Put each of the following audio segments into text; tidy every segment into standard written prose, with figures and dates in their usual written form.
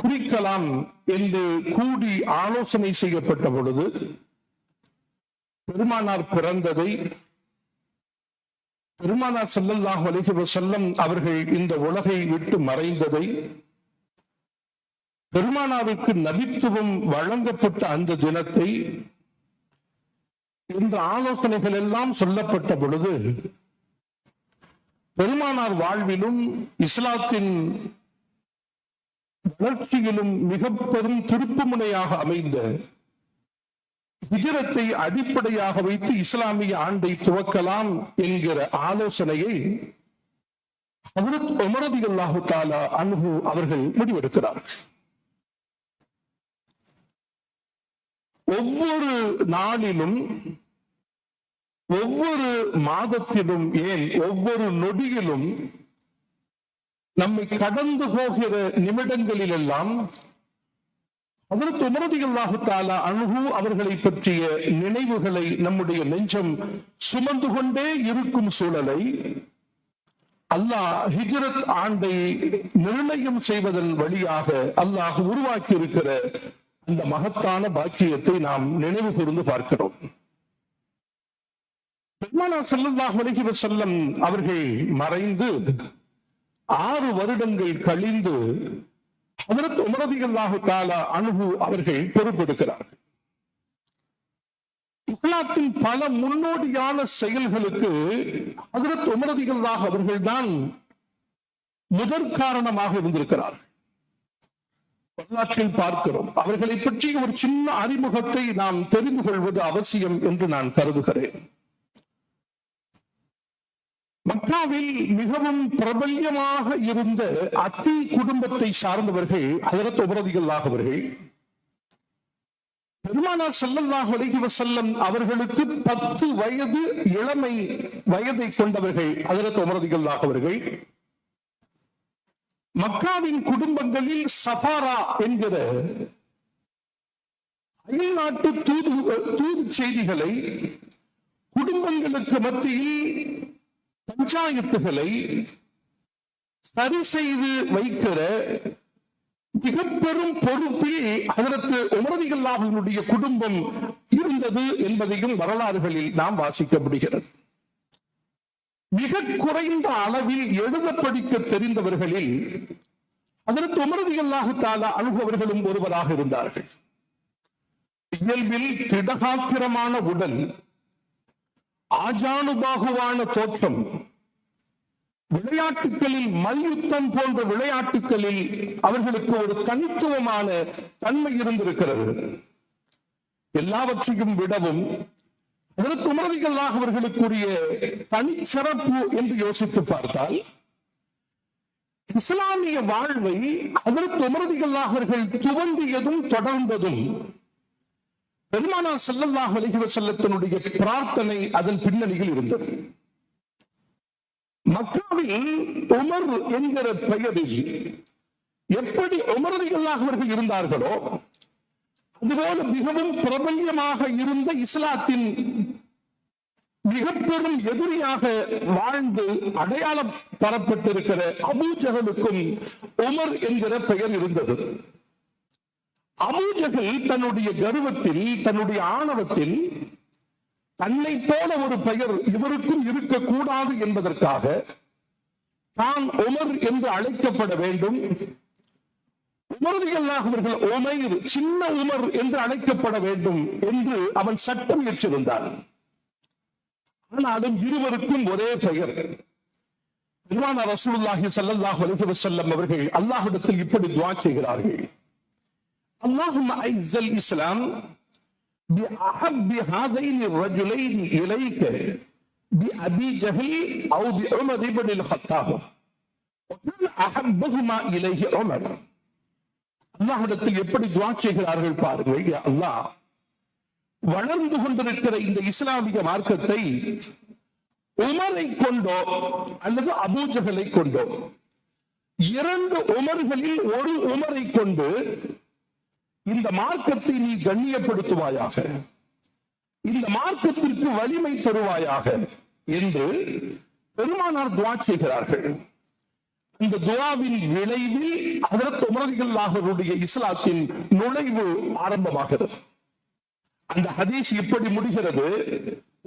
குறிக்கலாம் என்று கூடி ஆலோசனை செய்யப்பட்ட பொழுது பெருமானார் பிறந்ததை, பெருமானார் ஸல்லல்லாஹு அலைஹி வஸல்லம் அவர்கள் இந்த உலகை விட்டு மறைந்ததை, பெருமானாருக்கு நபித்துவம் வழங்கப்பட்ட அந்த தினத்தை, இந்த ஆலோசனைகள் எல்லாம் சொல்லப்பட்ட பொழுது பெருமானார் வாழ்விலும் இஸ்லாத்தின் வளர்ச்சியிலும் மிக பெரும் திருப்புமுனையாக அமைந்த ஹிஜ்ரத்தை அடிப்படையாக வைத்து இஸ்லாமிய ஆண்டை துவக்கலாம் என்கிற ஆலோசனையை ஹஜ்ரத் உமர் ரலியல்லாஹு தஆலா அன்ஹு அவர்கள் முடிவெடுக்கிறார்கள். ஒவ்வொரு நாளிலும், ஒவ்வொரு மாதத்திலும், ஏன் ஒவ்வொரு நொடியிலும் நம்மை கடந்து போகிற நிமிடங்களில் எல்லாம் ஹஜ்ரத் உமர் ரலியல்லாஹு தஆலா அன்ஹு அவர்களை பற்றிய நினைவுகளை நம்முடைய நெஞ்சம் சுமந்து கொண்டே இருக்கும் சூழலை அல்லாஹ் ஹிஜ்ரத் ஆண்டை நிர்ணயம் செய்வதன் வழியாக அல்லாஹ் உருவாக்கி இருக்கிற அந்த மகத்தான பாக்கியத்தை நாம் நினைவு கூர்ந்து பார்க்கிறோம். பெருமானார் ஸல்லல்லாஹு அலைஹி வஸல்லம் அவர்கள் மறைந்து 6 வருடங்கள் கழிந்து ஹஜ்ரத் உமர் ரலியல்லாஹு தஆலா அன்ஹு அவர்கள் பொறுப்பெடுக்கிறார்கள். இஸ்லாத்தின் பல முன்னோடியான செயல்களுக்கு ஹஜ்ரத் உமர் ரலியல்லாஹு அவர்கள் தான் முதற் காரணமாக இருந்திருக்கிறார்கள். வரலாற்றில் பார்க்கிறோம். அவர்களை பற்றி ஒரு சின்ன அறிமுகத்தை நாம் தெரிந்து கொள்வது அவசியம் என்று நான் கருதுகிறேன். மக்காவில் மிகவும் பிரபல்யமாக இருந்த அத்தி குடும்பத்தை சார்ந்தவர்கள் ஹஜ்ரத் உமர் ரலியல்லாஹு அவர்கள். பெருமானார் ஸல்லல்லாஹு அலைஹி வஸல்லம் அவர்களுக்கு 10 வயது இளமை வயதை கொண்டவர்கள் ஹஜ்ரத் உமர் ரலியல்லாஹு அவர்கள். மக்காவின் குடும்பங்களில் சஃபாரா என்கிற அயல்நாட்டு தூது செய்திகளை, குடும்பங்களுக்கு மத்தியில் பஞ்சாயத்துகளை சரி செய்து வைக்கிற மிக பெரும் பொறுப்பில் ஹஜ்ரத் உமர் ரலியல்லாஹு அன்ஹுவுடைய குடும்பம் இருந்தது என்பதையும் வரலாறுகளில் நாம் வாசிக்க முடிகிறது. மிக குறைந்த அளவில் எழுத படிக்க தெரிந்தவர்களில் ஹஜ்ரத் உமர் ரலியல்லாஹு தஆலா அன்ஹு அவர்களும் ஒருவராக இருந்தார்கள். இயல்பில் திடகாத்திரமான உடல், ஆஜானுபாகுவான தோற்றம், விளையாட்டுகளில் மல்யுத்தம் போன்ற விளையாட்டுகளில் அவர்களுக்கு ஒரு தனித்துவமான தன்மை இருந்திருக்கிறது. எல்லாவற்றையும் விடவும் ஹஜ்ரத் உமர் ரலியல்லாஹு அவர்களுக்குரிய தனிச்சிறப்பு என்று யோசித்து பார்த்தால், இஸ்லாமிய வாழ்வை ஹஜ்ரத் உமர் ரலியல்லாஹு அவர்கள் துவங்கியதும் தொடர்ந்ததும் பெருமானார் ஸல்லல்லாஹு அலைஹி வஸல்லத்தினுடைய பிரார்த்தனை அதன் பின்னணியில் இருந்தது. மக்காவில் உமர் என்கிற பெயரில் எப்படி உமர் ரலியல்லாஹு அவர்கள் இருந்தார்களோ அதுபோல மிகவும் பிரபல்யமாக இருந்த இஸ்லாத்தின் மிக பெரும் எதிரியாக வாழ்ந்து அடையாளம் தரப்பட்டிருக்கிற அபூ ஜஹலுக்கும் உமர் என்கிற பெயர் இருந்தது. அபூ ஜஹல் தன்னுடைய கர்வத்தில், தன்னுடைய ஆணவத்தில் தன்னை போல ஒரு பெயர் இவருக்கும் இருக்கக்கூடாது என்பதற்காக தான் உமர் என்று அழைக்கப்பட வேண்டும், உமர் ரலியல்லாஹு அவர்கள் உமைர், சின்ன உமர் என்று அழைக்கப்பட வேண்டும் என்று அவன் சட்டம் இயற்றிருந்தான். ஆனாலும் இருவருக்கும் ஒரே பெயர். பெருமானார் ரசூலுல்லாஹி ஸல்லல்லாஹு அலைஹி வஸல்லம் அவர்கள் அல்லாஹ்விடத்தில் இப்படி துஆ செய்கிறார்கள்: அல்லாஹும்ம ஐஸல் இஸ்லாம் بأحب هذين الرجلين إليك بأبي جهل أو بعمر بن الخطاب وكان أحبهما إليه عمر. அல்லாஹ்விடத்தில் எப்படி துஆ செய்கிறார்கள் பாருங்கள். யா அல்லாஹ், வளர்ந்து கொண்டிருக்கிற இந்த இஸ்லாமிய மார்க்கத்தை உமரை கொண்டோ அல்லது அபூ ஜஹலை கொண்டோ, 2 உமர்களில் ஒரு உமரை கொண்டு இந்த மார்க்கத்தை நீ கண்ணியப்படுத்துவாயாக, இந்த மார்க்கத்திற்கு வலிமை தருவாயாக என்று பெருமானார் துஆ செய்கிறார்கள். அந்த துஆவின் விளைவில் ஹஜ்ரத் உமர் ரலியல்லாஹு அன்ஹுடைய இஸ்லாத்தின் நுழைவு ஆரம்பமாகிறது. அந்த ஹதீஸ் இப்படி முடிகிறது,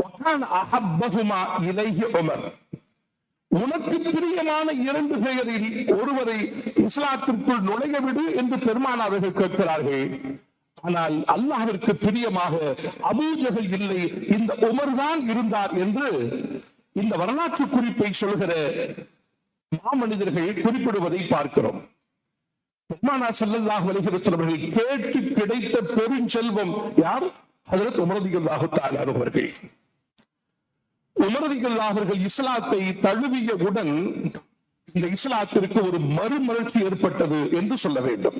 வகான அஹப்பஹுமா இலைஹி உமர். உனக்கு பிரியமான இரண்டு பெயரில் ஒருவரை இஸ்லாத்திற்குள் நுழைய விடு என்று பெருமானார் அவர்கள் கேட்கிறார்கள். ஆனால் அல்லாஹ்விற்கு பிரியமாக அபூ ஜஹல் இல்லை, இந்த உமர் தான் இருந்தார் என்று இந்த வரலாற்று குறிப்பை சொல்கிற மாமனிதர்கள் குறிப்பிடுவதை பார்க்கிறோம். பெருமானார் ஸல்லல்லாஹு அலைஹி வஸல்லம் அவர்கள் கேட்டு கிடைத்த பெருஞ்செல்வம் யார்? ஹஜ்ரத் உமர் ரலியல்லாஹு தஆலா அவர்கள். உமர் ரலியல்லாஹு அவர்கள் இஸ்லாத்தை தழுவியவுடன் இந்த இஸ்லாத்திற்கு ஒரு மறுமலர்ச்சி ஏற்பட்டது என்று சொல்ல வேண்டும்.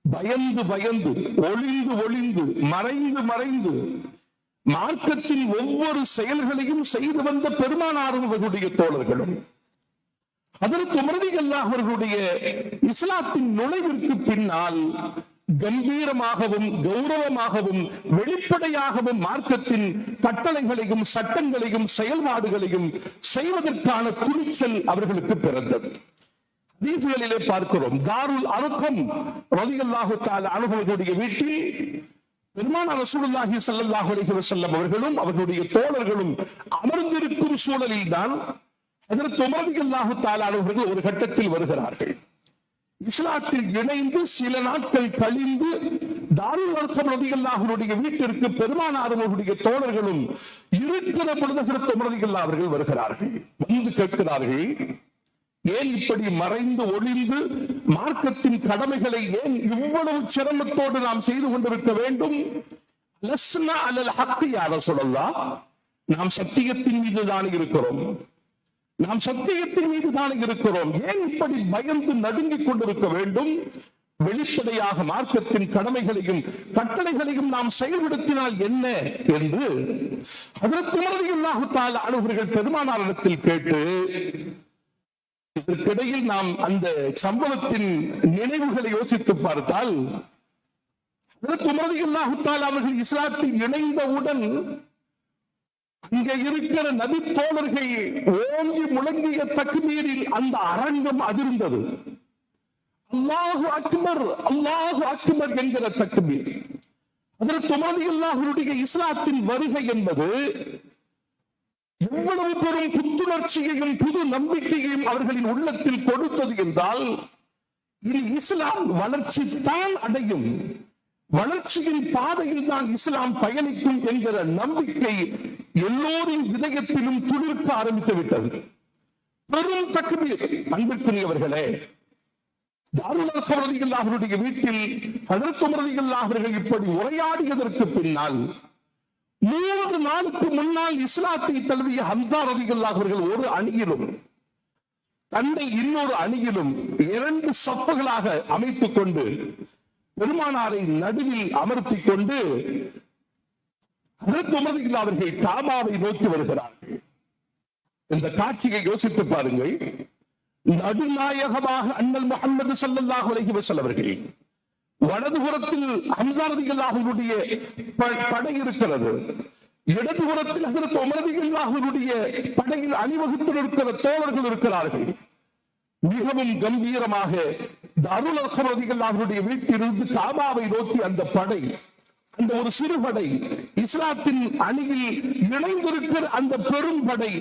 பயந்து பயந்து, ஒளிந்து ஒளிந்து, மறைந்து மறைந்து மார்க்கத்தின் ஒவ்வொரு செயல்களையும் செய்து வந்த பெருமானாரும் அவர்களுடைய தோழர்களும் ஹஜ்ரத் உமர் ரலியல்லாஹு அவர்களுடைய இஸ்லாத்தின் நுழைவிற்கு பின்னால் கம்பீரமாகவும் கௌரவமாகவும் வெளிப்படையாகவும் மார்க்கத்தின் கட்டளைகளையும் சட்டங்களையும் செயல்பாடுகளையும் செய்வதற்கான துணிச்சல் அவர்களுக்கு பிறந்தது. ஹதீஸ்களிலே பார்க்கிறோம், தாருல் அர்கம் ரலியல்லாஹு தஆலா அன்ஹு அவர்களுடைய வீட்டில் பெருமானார் ரசூலுல்லாஹி ஸல்லல்லாஹு அலைஹி வஸல்லம் அவர்களும் அவர்களுடைய தோழர்களும் அமர்ந்திருக்கும் சூழலில் தான் ஹஜ்ரத் உமர் ரலியல்லாஹு தஆலா அவர்கள் ஒரு கட்டத்தில் வருகிறார்கள். இஸ்லாத்தில் இணைந்து சில நாட்கள் கழிந்து தாருல் அர்கம் ரலியல்லாஹு அன்ஹுடைய வீட்டிற்கு பெருமானார் அவர்களுடைய தோழர்களும் இருக்கிற பொழுது ஹஜ்ரத் உமர் ரலியல்லாஹு அவர்கள் வருகிறார்கள். வந்து கேட்கிறார்கள், ஏன் இப்படி மறைந்து ஒளிந்து மார்க்கத்தின் கடமைகளை ஏன் இவ்வளவு சிரமத்தோடு நாம் செய்து கொண்டிருக்க வேண்டும்? லஸ்னா அலல் ஹக்கி யா ரசூலல்லாஹ், நாம் சத்தியத்தின் மீது தான் இருக்கிறோம், நாம் சத்தியத்தின் மீது தான் இருக்கிறோம், ஏன் இப்படி பயந்து நடுங்கிக் கொண்டிருக்க வேண்டும்? வெளிப்படையாக மார்க்கத்தின் கடமைகளையும் கட்டளைகளையும் நாம் செயல்படுத்தினால் என்ன என்று ஹஜ்ரத் உமர் ரலியல்லாஹு தஆலா அன்ஹு அவர்கள் பெருமானாரிடத்தில் கேட்டு, இதற்கிடையில் நாம் அந்த சம்பவத்தின் நினைவுகளை யோசித்து பார்த்தால் ஹஜ்ரத் உமர் ரலியல்லாஹு தஆலா அவர்கள் இஸ்லாத்தில் இணைந்தவுடன் இங்க இருக்கிற நபி தோழர்கள் ஓங்கி முழங்கிய தக்பீரில் அந்த அரங்கம் அதிர்ந்தது. அல்லாஹு அக்பர், அல்லாஹு அக்பர் என்கிற தக்பீர். ஹஜ்ரத் உமர் ரலியல்லாஹு அன்ஹுடைய இஸ்லாத்தின் வருகை என்பது எவ்வளவு பெரும் புத்துணர்ச்சியையும் புது நம்பிக்கையையும் அவர்களின் உள்ளத்தில் கொடுத்தது என்றால், இனி இஸ்லாம் வளர்ச்சி தான் அடையும், வளர்ச்சியின் பாதையில் தான் இஸ்லாம் பயணிக்கும் என்கிற நம்பிக்கை எல்லோரின் இதயத்திலும் துளிர்க்க ஆரம்பித்து விட்டது. பெரும் தக்பீர். அன்பிற்குரியவர்களே, தாருல் அர்கம் ரலியல்லாஹு அவருடைய வீட்டில் ஹஜ்ரத் உமர் ரலியல்லாஹு அவர்கள் இப்படி உரையாடியதற்கு பின்னால் 3 நாளுக்கு முன்னால் இஸ்லாத்தை தழுவிய ஹம்ஸா ரலியல்லாஹு அவர்கள் ஒரு அணியிலும் தன்னை இன்னொரு அணியிலும் 2 சப்புகளாக அமைத்துக் கொண்டு பெருமானாரை நடுவில் அமர்த்திக் கொண்டு ஹஜ்ரத் உமர் ரலியல்லாஹு அவர்கள் காபாவை நோக்கி வருகிறார்கள். இந்த காட்சியை யோசித்து பாருங்கள். நடுநாயகமாக அண்ணல் முஹம்மது ஸல்லல்லாஹு அலைஹி வஸல்லம் அவர்கள், வலதுபுறத்தில் ஹம்ஸா ரலியல்லாஹு அன்ஹுடைய படை இருக்கிறது, இடதுபுறத்தில் ஹஜ்ரத் உமர் ரலியல்லாஹு அன்ஹுடைய படையில் அணிவகுத்து இருக்கிற தோழர்கள் இருக்கிறார்கள். மிகவும் கம்பீரமாக தாருல் அர்கம் ரலியல்லாஹு அன்ஹுடைய வீட்டிலிருந்து காபாவை நோக்கி அந்த படை, அந்த ஒரு சிறுபடை, இஸ்லாத்தின் அணியில் இணைந்திருக்கிற அந்த பெரும் படை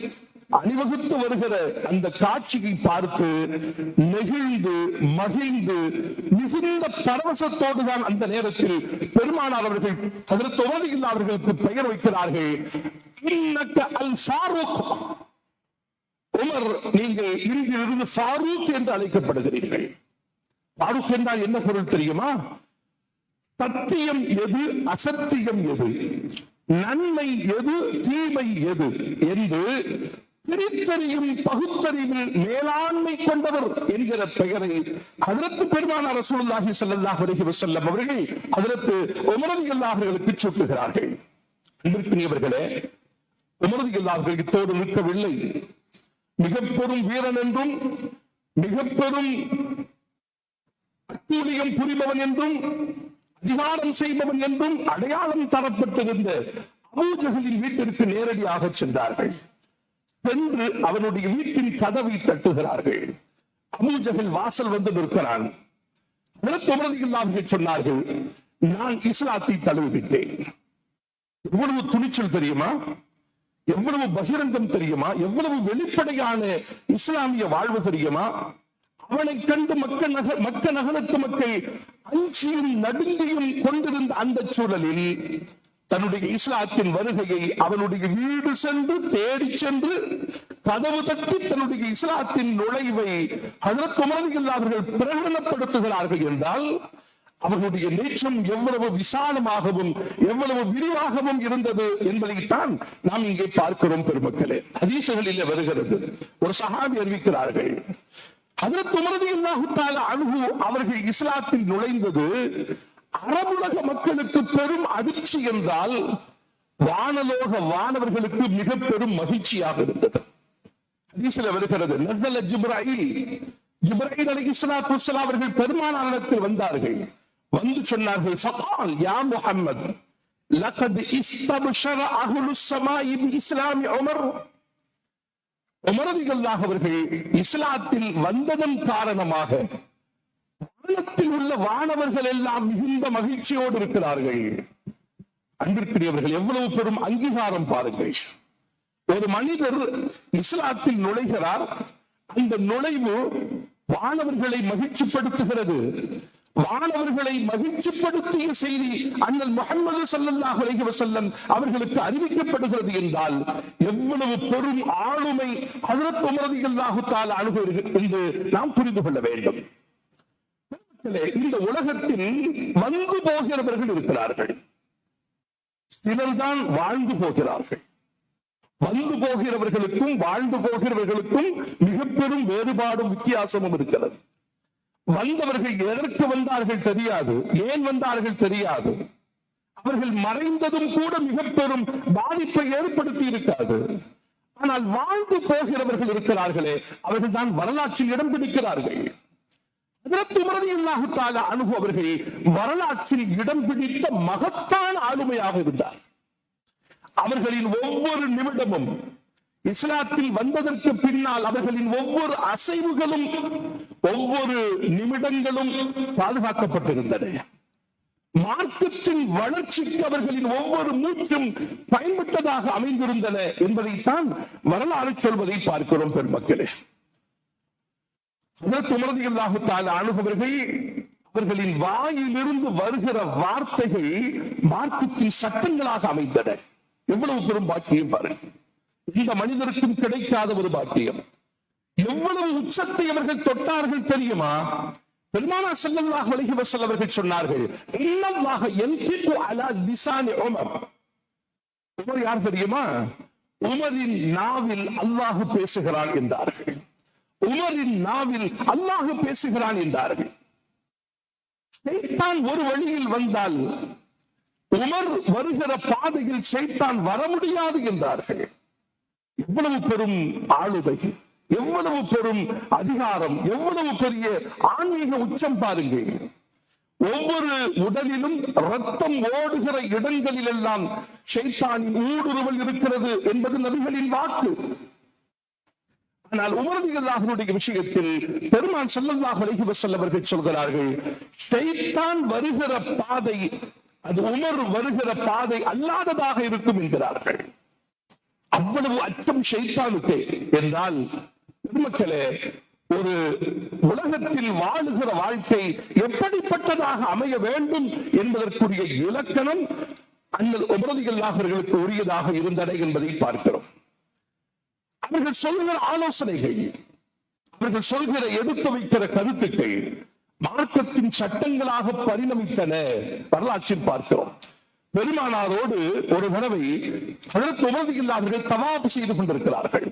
அணிவகுத்து வருகிற அந்த காட்சியை பார்த்து நெகிழ்ந்து மகிழ்ந்து மிகுந்த பரவசத்தோடு தான் அந்த நேரத்தில் பெருமானார் அவர்கள் ஹஜ்ரத் உமர் ரலியல்லாஹு அவர்களுக்கு பெயர் வைக்கிறார்கள். இன்னக அல் ஃபாரூக், உமர், நீங்கள் இன்றிலிருந்து ஃபாரூக் என்று அழைக்கப்படுகிறீர்கள். ஃபாரூக் என்றால் என்ன பொருள் தெரியுமா? சத்தியம் எது, அசத்தியம் எது, நன்மை எது, தீமை எது என்று பிரித்தறியும் பகுத்தறிவில் மேலாண்மை கொண்டவர் என்கிற பெயரை ஹஜ்ரத் பெருமானார் ரசூலுல்லாஹி ஸல்லல்லாஹு அலைஹி வஸல்லம் அவர்கள் ஹஜ்ரத் உமர் ரலியல்லாஹு அவர்களுக்கு சூட்டுகிறார்கள். அன்பிற்குரியவர்களே, உமர் ரலியல்லாஹு அவர்கள் இத்தோடு நிற்கவில்லை. மிக பெரும் வீரன் என்றும் மிக பெரும் அட்டூழியம் புரிபவன் என்றும் அதிகாரம் செய்பவன் என்றும் அடையாளம் தரப்பட்டிருந்த அபூ ஜஹலின் வீட்டிற்கு நேரடியாக சென்றார்கள். சென்று அவனுடைய வீட்டின் கதவை தட்டுகிறார்கள். அபூஜஹல் வாசல் வந்து நிற்கிறான். சொன்னார்கள், நான் இஸ்லாத்தை தழுவிவிட்டேன். எவ்வளவு துணிச்சல் தெரியுமா, எவ்வளவு பகிரங்கம் தெரியுமா, எவ்வளவு வெளிப்படையான இஸ்லாமிய வாழ்வு தெரியுமா. அவனை கண்டு மக்க நகரத்து மக்கள் அஞ்சியும் நடுங்கியும் கொண்டிருந்த அந்த சூழலில் தன்னுடைய இஸ்லாத்தின் வருகையை அவனுடைய வீடு சென்று தேடி சென்று கதவு தட்டி தன்னுடைய இஸ்லாத்தின் நுழைவை ஹஜ்ரத் உமர் ரலியல்லாஹு அவர்கள் பிரகடனப்படுத்துகிறார்கள் என்றால் அவர்களுடைய நேற்றம் எவ்வளவு விசாலமாகவும் எவ்வளவு விரிவாகவும் இருந்தது என்பதைத்தான் நாம் இங்கே பார்க்கிறோம். பெருமக்களே, ஹதீஸ்களிலே வருகிறது, ஒரு சஹாபி அறிவிக்கிறார்கள், ஹஜ்ரத் உமர் ரலியல்லாஹு தஆலா அன்ஹு அவர்கள் இஸ்லாத்தில் நுழைந்தது அரபுலக மக்களுக்கு பெரும் அதிர்ச்சி என்றால் வானலோக வானவர்களுக்கு மிக பெரும் மகிழ்ச்சியாக இருந்தது. ஹதீஸில் வருகிறது, நஸல ஜிப்ராயில் அலைஹிஸ்ஸலாத்து வஸ்ஸலாம் அவர்கள் பெருமானாரிடத்தில் வந்தார்கள். வந்து சொன்னார்கள், ஃபகால் யா முஹம்மத் லகத் இஸ்தப்ஷர அஹ்லுஸ் ஸமாஇ பிஇஸ்லாமி உமர். உமர் ரலியல்லாஹு அவர்கள் இஸ்லாத்தில் வந்ததன் காரணமாக வானத்தில் உள்ள வானவர்கள் எல்லாம் மிகுந்த மகிழ்ச்சியோடு இருக்கிறார்கள். அன்பிற்குரியவர்கள், எவ்வளவு பெரும் அங்கீகாரம் பாருங்கள். ஒரு மனிதர் இஸ்லாத்தில் நுழைகிறார், அந்த நுழைவு வானவர்களை மகிழ்ச்சிப்படுத்துகிறது. வானவர்களை மகிழ்ச்சிப்படுத்திய செய்தி அண்ணல் முஹம்மது ஸல்லல்லாஹு அலைஹி வஸல்லம் அவர்களுக்கு அறிவிக்கப்படுகிறது என்றால் எவ்வளவு பெரும் ஆளுமை ஹஜ்ரத் உமர் ரலியல்லாஹு தஆலா அன்ஹு என்று நாம் புரிந்து கொள்ள வேண்டும். இந்த உலகத்தில் வந்து போகிறவர்கள் இருக்கிறார்கள், சிலர்தான் வாழ்ந்து போகிறார்கள். வந்து போகிறவர்களுக்கும் வாழ்ந்து போகிறவர்களுக்கும் மிக பெரும் வேறுபாடும் வித்தியாசமும் இருக்கிறது. வந்தவர்கள் எதற்கு வந்தார்கள் தெரியாது, ஏன் வந்தார்கள் தெரியாது. அவர்கள் மறைந்ததும் கூட மிக பெரும் பாதிப்பை ஏற்படுத்தி இருக்காது. ஆனால் வாழ்ந்து போகிறவர்கள் இருக்கிறார்களே, அவர்கள் தான் வரலாற்றில் இடம் பிடிக்கிறார்கள். ஹஜ்ரத் உமர் ரலியல்லாஹு தஆலா அன்ஹு அவர்கள் வரலாற்றில் இடம் பிடித்த மகத்தான ஆளுமையாக இருந்தார். அவர்களின் ஒவ்வொரு நிமிடமும் இஸ்லாத்தில் வந்ததற்கு பின்னால் அவர்களின் ஒவ்வொரு அசைவுகளும் ஒவ்வொரு நிமிடங்களும் பாதுகாக்கப்பட்டிருந்தன. மார்க்கத்தின் வளர்ச்சிக்கு அவர்களின் ஒவ்வொரு மூச்சும் பயன்பட்டதாக அமைந்திருந்தன என்பதைத்தான் வரலாறு சொல்வதை பார்க்கிறோம். பெருமக்களே, ஹஜ்ரத் உமர் ரலியல்லாஹு தஆலா அன்ஹு அவர்களின் வாயிலிருந்து வருகிற வார்த்தைகள் மார்க்கத்தின் சட்டங்களாக அமைந்தன. எவ்வளவு பெரும் பாக்கியம் பாருங்கள். இந்த மனிதருக்கும் கிடைக்காத ஒரு பாக்கியம். எவ்வளவு உச்சத்தை அவர்கள் தொட்டார்கள் தெரியுமா? பெருமானார் ஸல்லல்லாஹு அலைஹி வஸல்லம் அவர்கள் சொன்னார்கள், இன்னல்லாஹ யன்திகு அலா லிசானி உமர். உமர் யார் தெரியுமா? உமரின் நாவில் அல்லாஹ் பேசுகிறான் என்றார்கள். உமரின் நாவில் அல்லாஹ் பேசுகிறான் என்றார்கள். ஷைத்தான் ஒரு வழியில் வந்தால் உமர் வருகிற பாதையில் ஷைத்தான் வர முடியாது என்றார்கள். எவ்வளவு பெரும் ஆளுமை, எவ்வளவு பெரும் அதிகாரம், எவ்வளவு பெரிய ஆன்மீக உச்சம் பாருங்கள். ஒவ்வொரு உடலிலும் ரத்தம் ஓடுகிற இடங்களில் எல்லாம் ஷைத்தானின் ஊடுருவல் இருக்கிறது என்பது நபிகளின் வாக்கு. ஆனால் உமர் ரலியல்லாஹுடைய விஷயத்தில் பெருமான் ஸல்லல்லாஹு அலைஹி வஸல்லம் அவர்கள் சொல்கிறார்கள், ஷைத்தான் வருகிற பாதை அது உமர் வருகிற பாதை அல்லாததாக இருக்கும் என்கிறார்கள். அவ்வளவு அச்சம் ஷைத்தானுக்கு என்றால், பெருமக்களே, ஒரு உலகத்தில் வாழுகிற வாழ்க்கை எப்படிப்பட்டதாக அமைய வேண்டும் என்பதற்குரிய இலக்கணம் அண்ணல் உமர் ரலியல்லாஹு அவர்களுக்கு உரியதாக இருந்தன என்பதை பார்க்கிறோம். அவர்கள் சொல்கிற ஆலோசனைகள், அவர்கள் சொல்கிற எடுத்து வைக்கிற கருத்துக்கள் மார்க்கத்தின் சட்டங்களாக பரிணமித்தன. வரலாற்றில் பார்க்கிறோம். பெருமானாரோடு ஒரு தடவை ஹஜ்ரத் உமர் ரலியல்லாஹு அவர்கள் தவாஃப் செய்து கொண்டிருக்கிறார்கள்.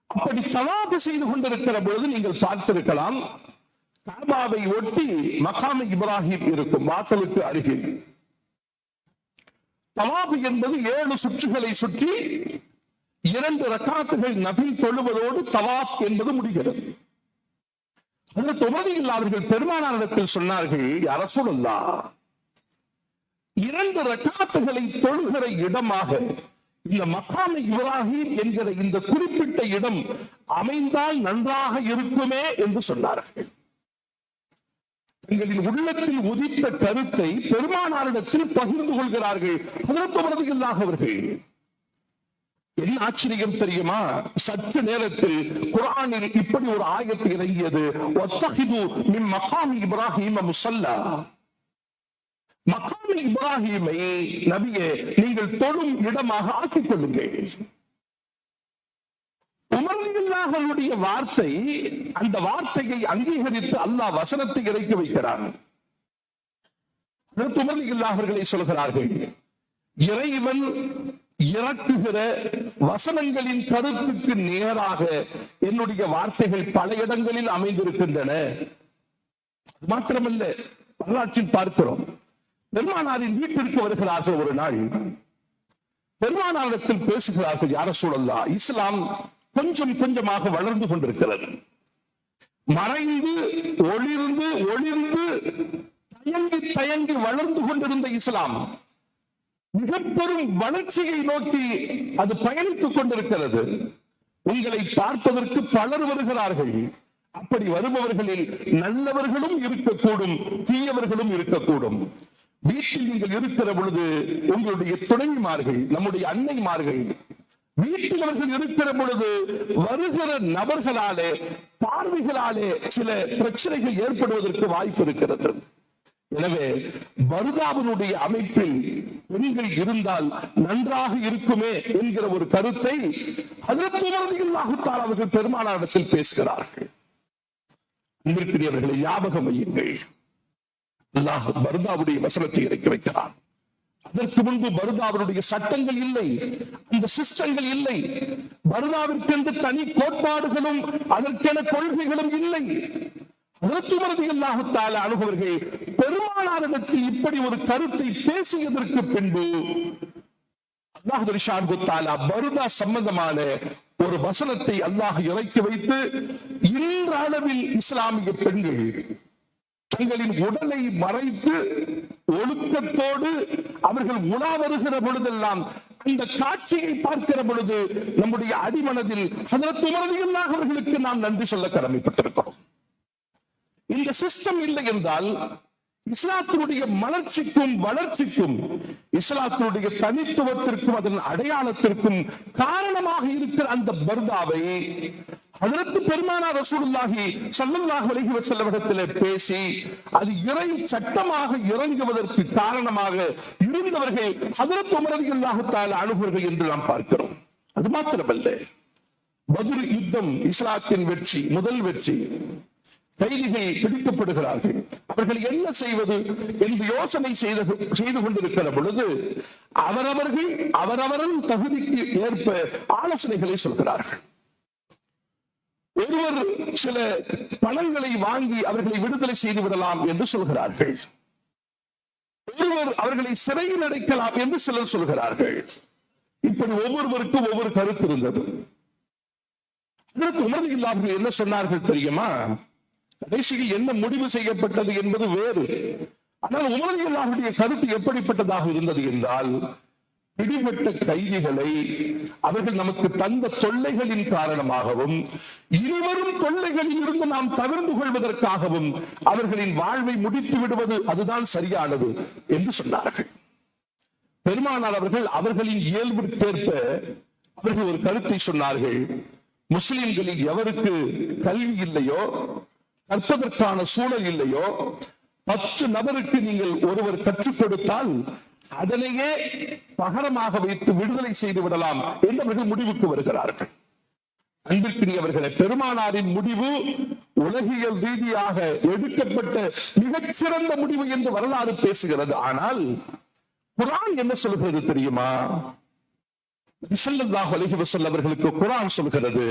அப்படி தவாஃப் செய்து கொண்டிருக்கிற பொழுது நீங்கள் பார்த்திருக்கலாம், கஅபாவை ஒட்டி மகாம் இப்ராஹிம் இருக்கும், வாசலுக்கு அருகில். தவாஃப் என்பது 7 சுற்றுகளை சுற்றி 2 ரக்காத்துகள் நஃபில் தொழுவதோடு தவாஃப் என்பது முடிகிறது. ஹஜ்ரத் உமர் ரலியல்லாஹு அவர்கள் பெருமானாரிடத்தில் சொன்னார்கள், யா ரசூலல்லாஹ், 2 ரக்காத்துகளை தொழுகிற இடமாக இந்த மகாம் இப்ராஹிம் என்கிற இந்த குறிப்பிட்ட இடம் அமைந்தால் நன்றாக இருக்குமே என்று சொன்னார்கள். எங்களின் உள்ளத்தில் உதித்த கருத்தை பெருமானாரிடத்தில் பகிர்ந்து கொள்கிறார்கள் ஹஜ்ரத் உமர் ரலியல்லாஹு அவர்கள். என்ன ஆச்சரியம் தெரியுமா? சற்று நேரத்தில் குர்ஆனில் இப்படி ஒரு ஆயத்து இறங்கியது, வத்தஹிது மின் மகாம் இப்ராஹிம் முஸல்லா. மகாம் இப்ராஹிமை நபியே நீங்கள் தொழும் இடமாக ஆக்கிக் கொள்ளுங்கள். உமர் ரலியல்லாஹு அவருடைய வார்த்தை, அந்த வார்த்தையை அங்கீகரித்து அல்லாஹ் வசனத்தை இறக்கி வைக்கிறான். உமர் ரலியல்லாஹு அவர்களை சொல்கிறார்கள், இறைவன் இறக்குகிற வசனங்களின் கருத்துக்கு நேராக என்னுடைய வார்த்தைகள் பல இடங்களில் அமைந்திருக்கின்றன. அது மாத்திரமல்ல, வரலாற்றில் பார்க்கிறோம், பெருமானாரின் வீட்டிற்கு வருகிறார்கள். ஒரு நாள் பெருமானாரிடத்தில் பேசுகிறார்கள், யா ரசூலல்லாஹ், இஸ்லாம் கொஞ்சம் கொஞ்சமாக வளர்ந்து கொண்டிருக்கிறது. மறைந்து ஒளிர்ந்து ஒளிர்ந்து தயங்கி தயங்கி வளர்ந்து கொண்டிருந்த இஸ்லாம் மிக பெரும் வளர்ச்சியை நோக்கி அது பயணித்துக் கொண்டிருக்கிறது. உங்களை பார்ப்பதற்கு பலர் வருகிறார்கள். அப்படி வருபவர்களில் நல்லவர்களும் இருக்கக்கூடும், தீயவர்களும் இருக்கக்கூடும். வீட்டில் நீங்கள் இருக்கிற பொழுது உங்களுடைய துணைவிமார்கள், நம்முடைய அன்னைமார்கள், வீட்டில் அவர்கள் இருக்கிற பொழுது வருகிற நபர்களாலே, பார்வைகளாலே சில பிரச்சனைகள் ஏற்படுவதற்கு வாய்ப்பு இருக்கிறது. எனவே பர்தாவினுடைய அமைப்பில் பெண்கள் இருந்தால் நன்றாக இருக்குமே என்கிற ஒரு கருத்தை ஹஜ்ரத் உமர் ரலியல்லாஹு தஆலா அவர்கள் பெருமானாரிடத்தில் பேசுகிறார்கள். அன்பிற்குரியவர்களை ஞாபகம் வையுங்கள், அல்லாஹ் பர்தாவுடைய வசனத்தை இறக்கி வைக்கிறான். அதற்கு முன்பு பர்தாவினுடைய சட்டங்கள் இல்லை, அந்த சிஸ்டங்கள் இல்லை. பர்தாவிற்கு தனி கோட்பாடுகளும் அதற்கென கொள்கைகளும் இல்லை. அனுபவர்கள் பெருமானாரிடத்தில் இப்படி ஒரு கருத்தை பேசியதற்கு பின்பு அல்லாஹ் பர்தா சம்பந்தமான ஒரு வசனத்தை அல்லாஹ் இறக்கி வைத்து, இன்றளவில் இஸ்லாமிய பெண்கள் தங்களின் உடலை மறைத்து ஒழுக்கத்தோடு அவர்கள் உலா வருகிற பொழுதெல்லாம் இந்த காட்சியை பார்க்கிற பொழுது நம்முடைய அடிமனதில் ஹஜ்ரத் உமர் ரலியல்லாஹு அவர்களுக்கு நாம் நன்றி சொல்ல கடமைப்பட்டிருக்கிறோம். இந்த சிஸ்டம் இல்லை என்றால் இஸ்லாத்தினுடைய மலர்ச்சிக்கும் வளர்ச்சிக்கும், இஸ்லாத்தினுடைய தனித்துவத்திற்கும் அதன் அடையாளத்திற்கும் காரணமாக இருக்கிற அந்த பர்தாவை ஹஜ்ரத் பெருமானார் ரசூலுல்லாஹி ஸல்லல்லாஹு அலைஹி வஸல்லம் இடத்திலே பேசி அது இறை சட்டமாக இறங்குவதற்கு காரணமாக இருந்தவர்கள் ஹஜ்ரத் உமர் ரலியல்லாஹு தஆலா அன்ஹு என்று நாம் பார்க்கிறோம். அது மாத்திரமல்ல, பத்ர் யுத்தம் இஸ்லாத்தின் வெற்றி, முதல் வெற்றி. கைதிகள் பிடிக்கப்படுகிறார்கள். அவர்கள் என்ன செய்வது என்று யோசனை செய்து கொண்டிருக்கிற பொழுது அவரவர்கள் அவரவரின் தகுதிக்கு ஏற்ப ஆலோசனைகளை சொல்கிறார்கள். ஒருவர் சில பணங்களை வாங்கி அவர்களை விடுதலை செய்து விடலாம் என்று சொல்கிறார்கள். ஒருவர் அவர்களை சிறையில் அடைக்கலாம் என்று சிலர் சொல்கிறார்கள். இப்படி ஒவ்வொருவருக்கும் ஒவ்வொரு கருத்து இருந்தது. உமர் ரலியல்லாஹு என்ன சொன்னார்கள் தெரியுமா? கடைசியில் என்ன முடிவு செய்யப்பட்டது என்பது வேறு. ஆனால் உமர் ரலியல்லாஹுடைய கருத்து எப்படிப்பட்டதாக இருந்தது என்றால், பிடிபட்ட கைதிகளை அவர்கள் நமக்கு தந்த தொல்லைகளின் காரணமாகவும் இனிவரும் தொல்லைகளில் இருந்து நாம் தவிர்த்து கொள்வதற்காகவும் அவர்களின் வாழ்வை முடித்து விடுவது அதுதான் சரியானது என்று சொன்னார்கள். பெருமானார் அவர்கள் அவர்களின் இயல்பிற்கேற்ப அவர்கள் ஒரு கருத்தை சொன்னார்கள். முஸ்லிம்களில் எவருக்கு கல்வி இல்லையோ, கற்பதற்கான சூழல் இல்லையோ, 10 நபருக்கு நீங்கள் ஒருவர் கற்றுக் கொடுத்தால் அதனையே பகரமாக வைத்து விடுதலை செய்து விடலாம் என்று அவர்கள் முடிவுக்கு வருகிறார்கள். அன்பிற்குரியவர்களே, பெருமானாரின் முடிவு உலகியல் ரீதியாக எடுக்கப்பட்ட மிகச்சிறந்த முடிவு என்று வரலாறு பேசுகிறது. ஆனால் குர்ஆன் என்ன சொல்கிறது தெரியுமா? ஸல்லல்லாஹு அலைஹி வஸல்லம் அவர்களுக்கு குர்ஆன் சொல்கிறது,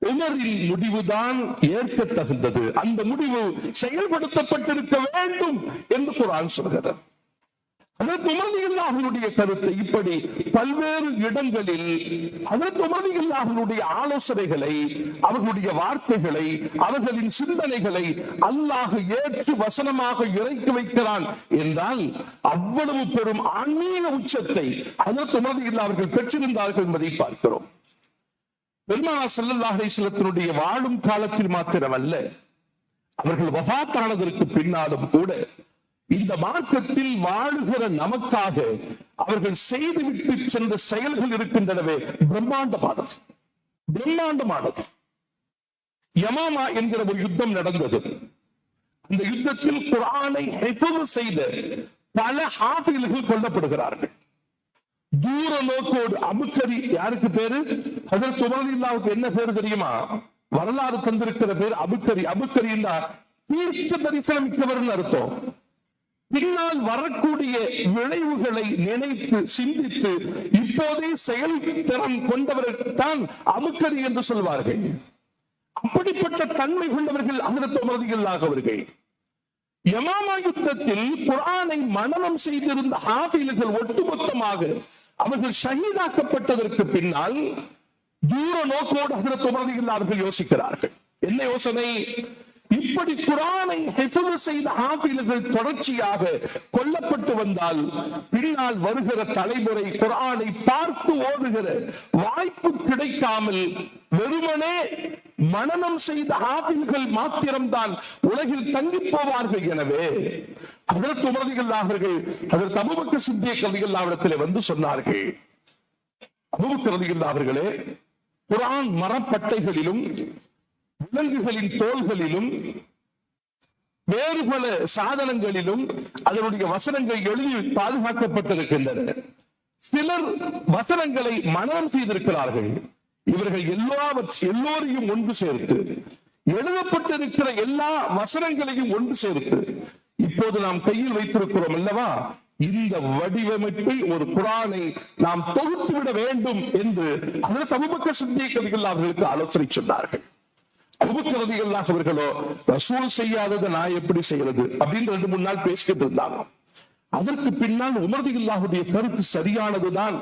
உமரின் முடிவுதான் ஏற்க தகுந்தது, அந்த முடிவு செயல்படுத்தப்பட்டிருக்க வேண்டும் என்று குர்ஆன் சொல்கிறது. ஹஜ்ரத் உமர் ரலியல்லாஹு அன்ஹுடைய கருத்தை இப்படி பல்வேறு இடங்களில் ஹஜ்ரத் உமர் ரலியல்லாஹு அன்ஹுடைய ஆலோசனைகளை, அவர்களுடைய வார்த்தைகளை, அவர்களின் சிந்தனைகளை அல்லாஹ் ஏற்று வசனமாக இறக்கி வைக்கிறான் என்றால் அவ்வளவு பெரும் ஆன்மீக உச்சத்தை ஹஜ்ரத் உமர் ரலியல்லாஹு அவர்கள் பெற்றிருந்தார்கள் என்பதை பார்க்கிறோம். பெருமானார் ஸல்லல்லாஹு அலைஹி வஸல்லத்தினுடைய வாழும் காலத்தில் மாத்திரமல்ல, அவர்கள் வஃபாத்தானதற்கு பின்னாலும் கூட இந்த மார்க்கத்தில் வாழுகிற நமக்காக அவர்கள் செய்துவிட்டு சென்ற செயல்கள் இருக்கின்றனவே, பிரம்மாண்டமானது. யமாமா என்கிற ஒரு யுத்தம் நடந்தது. அந்த யுத்தத்தில் குர்ஆனை ஹிஃப்ஸ் செய்த பல ஹாஃபில்கள் கொல்லப்படுகிறார்கள். தூர நோக்கோடு அபுக்கரி, யாருக்கு பேரு? ஹஜ்ரத் உமர் ரலியல்லாஹு என்ன பேரு தெரியுமா? வரலாறு தந்திருக்கிற பேர் அபுக்கரி. அபுக்கரி தீர்க்க தரிசனம் மிக்கவர் அர்த்தம். பின்னால் வரக்கூடிய விளைவுகளை நினைத்து சிந்தித்து இப்போதே செயல் திறன் கொண்டவர்தான் அபுக்கரி என்று சொல்வார்கள். அப்படிப்பட்ட தன்மை கொண்டவர்கள் ஹஜ்ரத் உமர் ரலியல்லாஹு அவர்கள். யமாமா யுத்தத்தில் குர்ஆனை மனனம் செய்திருந்த ஹாஃபில்கள் ஒட்டுமொத்தமாக அவர்கள் ஷஹீதாக்கப்பட்டதற்கு பின்னால் தூர நோக்கோடு ஹஜ்ரத் உமர் ரலியல்லாஹு அவர்கள் யோசிக்கிறார்கள். என்ன யோசனை? இப்படி குர்ஆனை ஹிஃப்ஸ் செய்த ஹாஃபில்கள் தொடர்ச்சியாக கொல்லப்பட்டு வந்தால் பின்னால் வருகிற தலைமுறை குர்ஆனை பார்த்து ஓடுகிற வாய்ப்பு கிடைக்காமல் வெறுமனே மனனம் செய்த ஹாஃபில்கள் மாத்திரம்தான் உலகில் தங்கி போவார்கள். எனவே ஹஜ்ரத் உமர் ரலியல்லாஹு அவர்கள் ஹஜ்ரத் அபூபக்கர் சித்திக் ரலியல்லாஹு அவர்களிடத்தில் வந்து சொன்னார்கள், அபூபக்கர் ரலியல்லாஹு அவர்களே, குர்ஆன் மரப்பட்டைகளிலும் விலங்குகளின் தோள்களிலும் வேறு பல சாதனங்களிலும் அதனுடைய வசனங்கள் எழுதி பாதுகாக்கப்பட்டிருக்கின்றன. சிலர் வசனங்களை மனனம் செய்திருக்கிறார்கள். இவர்கள் எல்லோரையும் ஒன்று சேர்த்து எழுதப்பட்டிருக்கிற எல்லா வசனங்களையும் ஒன்று சேர்த்து இப்போது நாம் கையில் வைத்திருக்கிறோம் அல்லவா, இந்த வடிவமைப்பை ஒரு குர்ஆனை நாம் தொகுத்து விட வேண்டும் என்று ஹஜ்ரத் அபூபக்கர் சித்திக் ரலியல்லாஹு அவர்களுக்கு ஆலோசனை சொன்னார்கள். அபூபக்கர் ரலியல்லாஹு அவர்களோ, ரசூல் செய்யாததை நான் எப்படி செய்யறது அப்படின்னு 2-3 நாள் பேசிக்கிட்டு இருந்தாங்க. அதற்கு பின்னால் உமர் ரலியல்லாஹுடைய கருத்து சரியானதுதான்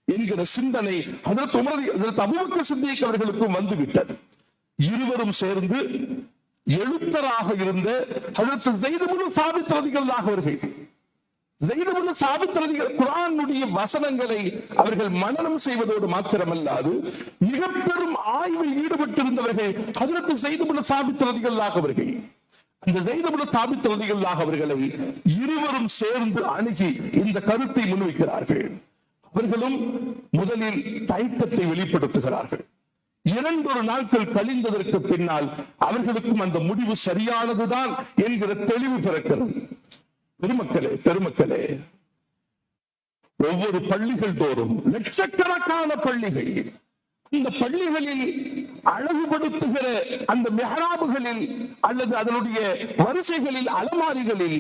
என்கிற சிந்தனை ஹஜ்ரத் அபூபக்கர் சித்திக் அவர்களுக்கும் வந்துவிட்டது. இருவரும் சேர்ந்து எழுத்தராக இருந்த ஹஜ்ரத் ஸைத் இப்னு சாபித் ரலியல்லாஹு அவர்கள், குர்ஆனுடைய வசனங்களை அவர்கள் மனனம் செய்வதோடு மாத்திரமல்லாது மிக பெரும் ஆய்வில் ஈடுபட்டிருந்தவர்கள் ஹஜ்ரத் ஸைத் இப்னு சாபித் ரலியல்லாஹு அவர்கள். அந்த ஸைத் இப்னு சாபித் ரலியல்லாஹு அவர்களை இருவரும் சேர்ந்து அணுகி இந்த கருத்தை முன்வைக்கிறார்கள். அவர்களும் முதலில் தயக்கத்தை வெளிப்படுத்துகிறார்கள். 2 நாட்கள் கழிந்ததற்கு பின்னால் அவர்களுக்கும் அந்த முடிவு சரியானதுதான் என்கிற தெளிவு பிறக்கிறது. பெருமக்களே, ஒவ்வொரு பள்ளிகள் தோறும் லட்சக்கணக்கான பள்ளிகள், இந்த பள்ளிகளில் அழகுபடுத்துகிற அந்த மிஹ்ராபுகளில் அல்லது அதனுடைய வரிசைகளில், அலமாரிகளில்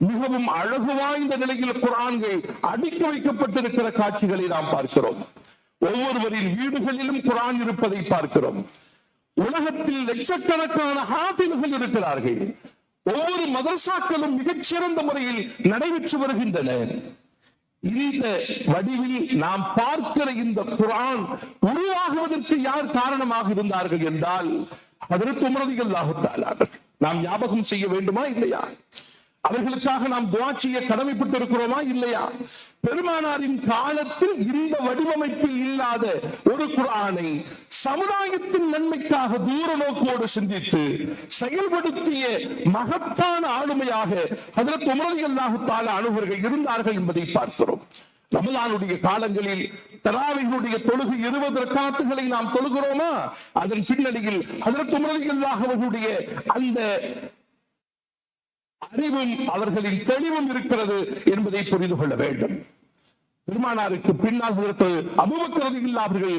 மிகவும் அழகு வாய்ந்த நிலையில் குர்ஆன்கள் அடுக்கி வைக்கப்பட்டிருக்கிற காட்சிகளை நாம் பார்க்கிறோம். ஒவ்வொருவரின் வீடுகளிலும் குர்ஆன் இருப்பதை பார்க்கிறோம். உலகத்தில் லட்சக்கணக்கான ஹாஃபில்கள் இருக்கிறார்கள். ஒவ்வொரு மதரசாக்களும் மிகச்சிறந்த முறையில் நடைபெற்று வருகின்றன. இந்த வடிவில் நாம் பார்க்கிற இந்த குர்ஆன் உருவாகுவதற்கு யார் காரணமாக இருந்தார்கள் என்றால் ஹஜ்ரத் உமர் ரலியல்லாஹு தஆலா. நாம் ஞாபகம் செய்ய வேண்டுமா இல்லையா? அவர்களுக்காக நாம் துஆ செய்ய கடமைப்பட்டு இருக்கிறோமா இல்லையா? பெருமானாரின் காலத்தில் இந்த வடிவமைப்பில் இல்லாத ஒரு குர்ஆனை சமுதாயத்தின் நன்மைக்காக தூர நோக்கோடு சிந்தித்து செயல்படுத்திய மகத்தான ஆளுமையாக ஹஜ்ரத் உமர் ரலியல்லாஹு தஆலா அன்ஹுவர்கள் இருந்தார்கள் என்பதை பார்க்கிறோம். ரமலானுடைய காலங்களில் தராவீஹுடைய தொழுகை 20 ரக்காத்துகளை நாம் தொழுகிறோமா? அதன் பின்னணியில் ஹஜ்ரத் உமர் ரலியல்லாஹு அவர்களுடைய அந்த அறிவும் அவர்களின் தெளிவும் இருக்கிறது என்பதை புரிந்து கொள்ள வேண்டும். பெருமானாருக்கு பின்னால் அபூபக்கர் ரலியல்லாஹு அவர்கள்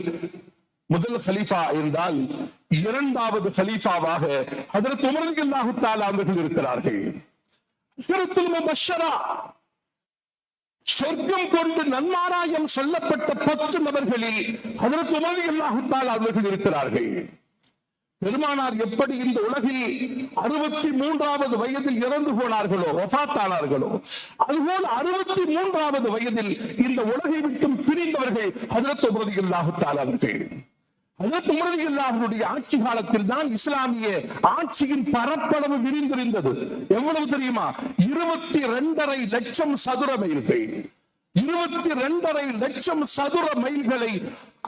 முதல் கலீஃபா இருந்தால், 2வது கலீஃபாவாக ஹஜ்ரத் உமர் ரலியல்லாஹு தஆலா அவர்கள் இருக்கிறார்கள். அஷ்ரத்துல் முபஷ்ஷரா, சொர்க்கம் கொண்டு நன்மாராயம் சொல்லப்பட்ட 10 நபர்களில் ஹஜ்ரத் உமர் ரலியல்லாஹு தஆலா அவர்கள் இருக்கிறார்கள். பெருமானார் எப்படி இந்த உலகில் 63வது வயதில் இறந்து போனார்களோ, வஃபாத்தானார்களோ, அதுபோல் 63வது வயதில் இந்த உலகை விட்டும் பிரிந்தவர்கள் ஹஜ்ரத் உமர் ரலியல்லாஹு தஆலா அவர்கள். ஹஜ்ரத் உமர் ரலியல்லாஹுடைய ஆட்சி காலத்தில் தான் இஸ்லாமிய ஆட்சியின் பரப்பளவு விரிந்திருந்தது. எவ்வளவு தெரியுமா? 22.5 லட்சம் சதுர மைல்கள். 22.5 லட்சம் சதுர மைல்களை,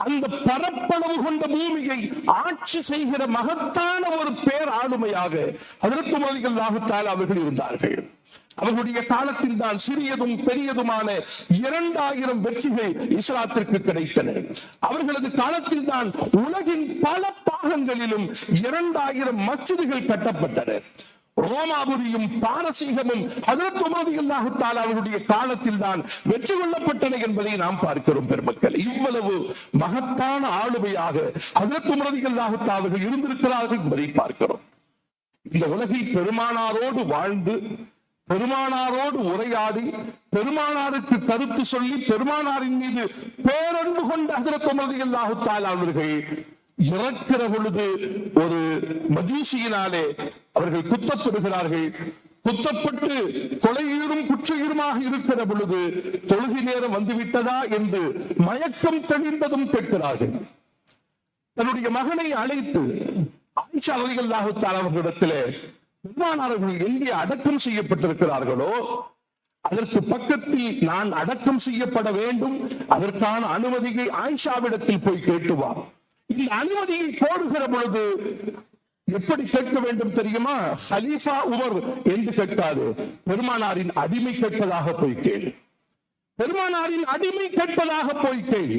அந்த பரப்பளவு கொண்ட பூமியை ஆட்சி செய்கிற மகத்தான ஒரு பேர் ஆளுமையாக ஹஜ்ரத் உமர் ரலியல்லாஹு தஆலா அவர்கள் இருந்தார்கள். அவர்களுடைய காலத்தில் தான் சிறியதும் பெரியதுமான 2000 வெற்றிகள் இஸ்லாத்திற்கு கிடைத்தன. அவர்களது காலத்தில் தான் உலகின் பல பாகங்களிலும் 2000 மஸ்ஜிதுகள் கட்டப்பட்டன. ரோமாபுரியும் பாரசீகமும் ஹஜ்ரத் உமர் ரலியல்லாஹு தஆலா அவர்களுடைய காலத்தில் தான் வெற்றி கொள்ளப்பட்டன என்பதை நாம் பார்க்கிறோம். பெருமக்கள், இவ்வளவு மகத்தான ஆளுமையாக ஹஜ்ரத் உமர் ரலியல்லாஹு தஆலா அவர்கள் இருந்திருக்கிறார்கள் என்பதை பார்க்கிறோம். இந்த உலகில் பெருமானாரோடு வாழ்ந்து, பெருமானாரோடு உரையாடி, பெருமானாருக்கு கருத்து சொல்லி, பெருமானாரின் மீது பேரன்பு கொண்ட ஹஜ்ரத் உமர் ரலியல்லாஹு தஆலா அவர்கள் இறக்கிற பொழுது ஒரு மஜூசியினாலே அவர்கள் குத்தப்படுகிறார்கள். குத்தப்பட்டு கொலையீரும் குற்றையீருமாக இருக்கிற பொழுது தொழுகை நேரம் வந்துவிட்டதா என்று மயக்கம் தெளிந்ததும் கேட்கிறார்கள். தன்னுடைய மகனை அழைத்து ஆயிஷா ரலியல்லாஹு தஆலா அவர்களிடத்திலே, பெருமானார்கள் எங்கே அடக்கம் செய்யப்பட்டிருக்கிறார்களோ அதற்கு பக்கத்தில் நான் அடக்கம் செய்யப்பட வேண்டும், அதற்கான அனுமதியை ஆயிஷாவிடத்தில் போய் கேட்டுவா. இந்த அனுமதியை கோருகிற பொழுது எப்படி கேட்க வேண்டும் தெரியுமா? ஹலீஃபா உமர் என்று கேட்காது, பெருமானாரின் அடிமை கேட்பதாக போய் கேள். பெருமானாரின் அடிமை கேட்பதாக போய் கேள்.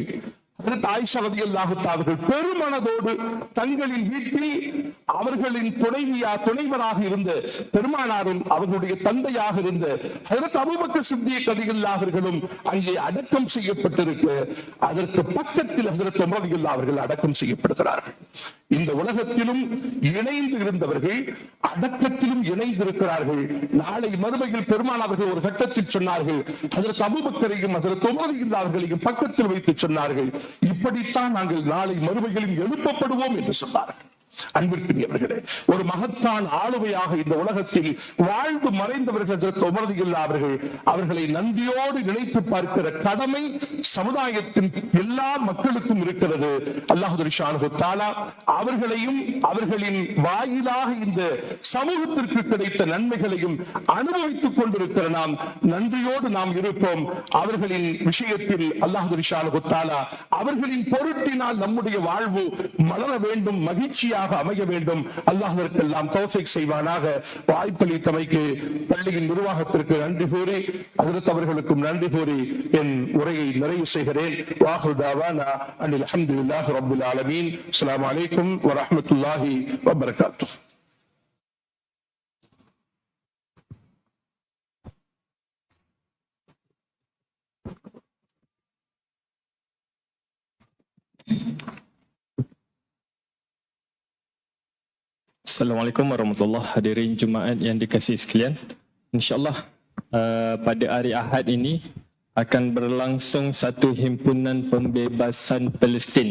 ஆயிஷா ரலியல்லாஹு தஆலா அவர்கள் பெருமனதோடு தங்களின் வீட்டில் அவர்களின் துணைவராக இருந்த பெருமானாரும் அவர்களுடைய தந்தையாக இருந்த ஹஜ்ரத் அபூபக்கர் சித்திக் ரலியல்லாஹு அவர்களும் அங்கே அடக்கம் செய்யப்பட்டிருக்க, அதற்கு பக்கத்தில் ஹஜ்ரத் உமர் ரலியல்லாஹு அவர்கள் அடக்கம் செய்யப்படுகிறார்கள். இந்த உலகத்திலும் இணைந்து இருந்தவர்கள் அடக்கத்திலும் இணைந்திருக்கிறார்கள். நாளை மறுமையில் பெருமானார்கள் ஒரு கட்டத்தில் சொன்னார்கள், ஹஜ்ரத் அபூபக்கரையும் ஹஜ்ரத் உமர் ரலியல்லாஹு அவர்களையும் பக்கத்தில் வைத்து சொன்னார்கள், இப்படித்தான் நாங்கள் நாளை மறுமையிலும் எழுப்பப்படுவோம் என்று சொன்னார்கள். அன்பிற்குரியவர்களே, ஒரு மகத்தான் ஆளுமையாக இந்த உலகத்தில் வாழ்ந்து மறைந்தவர்கள் ஹஜ்ரத் உமர் ரலியல்லாஹு அவர்கள். அவர்களை நன்றியோடு நினைத்து பார்க்கிற கடமை சமுதாயத்தின் எல்லா மக்களுக்கும் இருக்கிறது. அல்லாஹ் ஸுப்ஹானஹு வ தஆலா அவர்களையும் அவர்களின் வாயிலாக இந்த சமூகத்திற்கு கிடைத்த நன்மைகளையும் அனுபவித்துக் கொண்டிருக்கிற நாம் நன்றியோடு நாம் இருப்போம். அவர்களின் விஷயத்தில் அல்லாஹ் ஸுப்ஹானஹு வ தஆலா அவர்களின் பொருட்டினால் நம்முடைய வாழ்வு மலர வேண்டும், மகிழ்ச்சியாக அமைய வேண்டும். அல்லாஹ்விற்கெல்லாம் தௌஃபீக் செய்வானாக. வாய்ப்பளித்தமைக்கு பள்ளியின் நிர்வாகத்திற்கு நன்றி கூறி, ஹஜ்ரத் அவர்களுக்கும் நன்றி கூறி என் உரையை நிறைவு செய்கிறேன். வாஹிரு தஅவானா அனில் ஹம்துலில்லாஹி ரப்பில் ஆலமீன். அஸ்ஸலாமு அலைக்கும் வ ரஹ்மத்துல்லாஹி வ பரகாத்துஹு. Assalamualaikum warahmatullahi wabarakatuh. Hadirin Jumaat yang dikasihi sekalian, InsyaAllah pada hari Ahad ini akan berlangsung satu himpunan pembebasan Palestin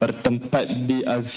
bertempat di Asia